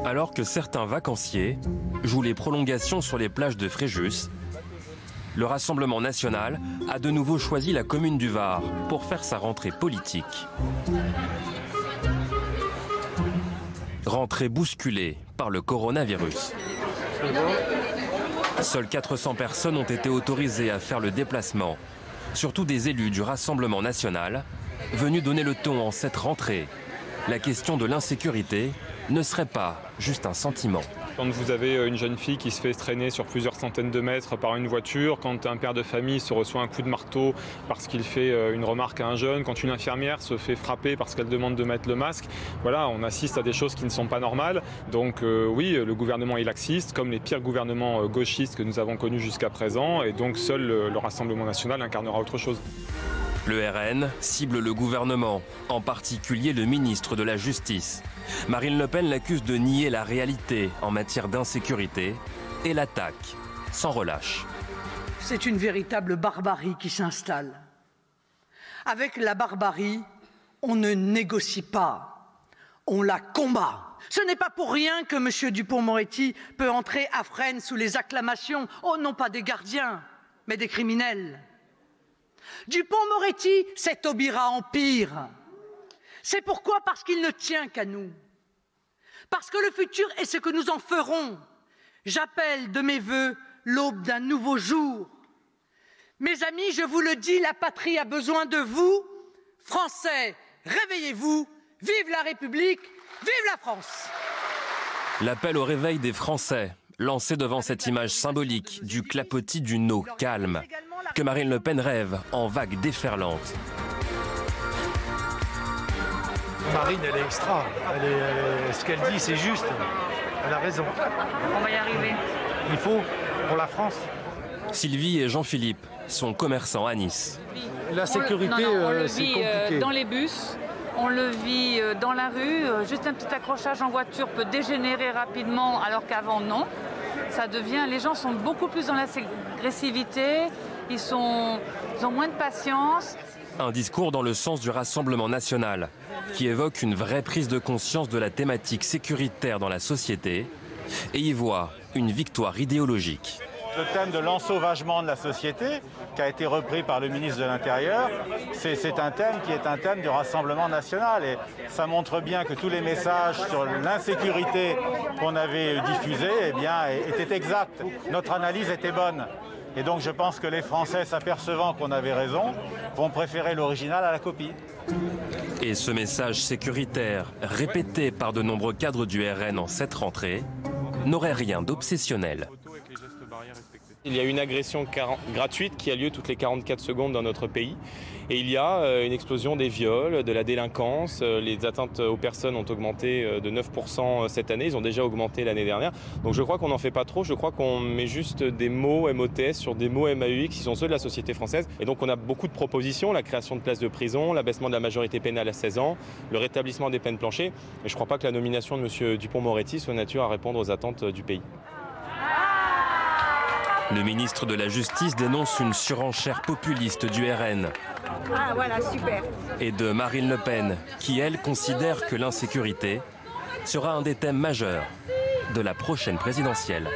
Alors que certains vacanciers jouent les prolongations sur les plages de Fréjus, le Rassemblement national a de nouveau choisi la commune du Var pour faire sa rentrée politique. Rentrée bousculée par le coronavirus. Seules 400 personnes ont été autorisées à faire le déplacement, surtout des élus du Rassemblement national, venus donner le ton en cette rentrée. La question de l'insécurité ne serait pas juste un sentiment. Quand vous avez une jeune fille qui se fait traîner sur plusieurs centaines de mètres par une voiture, quand un père de famille se reçoit un coup de marteau parce qu'il fait une remarque à un jeune, quand une infirmière se fait frapper parce qu'elle demande de mettre le masque, voilà, on assiste à des choses qui ne sont pas normales. Donc oui, le gouvernement est laxiste, comme les pires gouvernements gauchistes que nous avons connus jusqu'à présent, et donc seul le Rassemblement national incarnera autre chose. Le RN cible le gouvernement, en particulier le ministre de la Justice. Marine Le Pen l'accuse de nier la réalité en matière d'insécurité et l'attaque sans relâche. C'est une véritable barbarie qui s'installe. Avec la barbarie, on ne négocie pas, on la combat. Ce n'est pas pour rien que M. Dupond-Moretti peut entrer à Fresnes sous les acclamations, oh non pas des gardiens, mais des criminels. Dupond-Moretti, c'est Taubira en pire. C'est pourquoi? Parce qu'il ne tient qu'à nous. Parce que le futur est ce que nous en ferons. J'appelle de mes vœux l'aube d'un nouveau jour. Mes amis, je vous le dis, la patrie a besoin de vous. Français, réveillez-vous. Vive la République, vive la France. L'appel au réveil des Français, lancé devant cette image symbolique du clapotis d'une eau calme, que Marine Le Pen rêve en vagues déferlantes. Marine, elle est extra. Ce qu'elle dit, c'est juste. Elle a raison. On va y arriver. Il faut pour la France. Sylvie et Jean-Philippe sont commerçants à Nice. La sécurité, c'est compliqué. Dans les bus, on le vit dans la rue. Juste un petit accrochage en voiture peut dégénérer rapidement, alors qu'avant, non. Ça devient. Les gens sont beaucoup plus dans l'agressivité. Ils ont moins de patience. Un discours dans le sens du Rassemblement national, qui évoque une vraie prise de conscience de la thématique sécuritaire dans la société et y voit une victoire idéologique. Le thème de l'ensauvagement de la société, qui a été repris par le ministre de l'Intérieur, c'est un thème qui est un thème du Rassemblement national. Et ça montre bien que tous les messages sur l'insécurité qu'on avait diffusés étaient exacts. Notre analyse était bonne. Et donc je pense que les Français, s'apercevant qu'on avait raison, vont préférer l'original à la copie. Et ce message sécuritaire, répété par de nombreux cadres du RN en cette rentrée, n'aurait rien d'obsessionnel. Il y a une agression gratuite qui a lieu toutes les 44 secondes dans notre pays. Et il y a une explosion des viols, de la délinquance. Les atteintes aux personnes ont augmenté de 9% cette année. Ils ont déjà augmenté l'année dernière. Donc je crois qu'on n'en fait pas trop. Je crois qu'on met juste des mots MOTS sur des mots MAUX qui sont ceux de la société française. Et donc on a beaucoup de propositions. La création de places de prison, l'abaissement de la majorité pénale à 16 ans, le rétablissement des peines planchers. Et je ne crois pas que la nomination de M. Dupond-Moretti soit nature à répondre aux attentes du pays. Le ministre de la Justice dénonce une surenchère populiste du RN. Ah voilà, super. Et de Marine Le Pen, qui elle considère que l'insécurité sera un des thèmes majeurs de la prochaine présidentielle.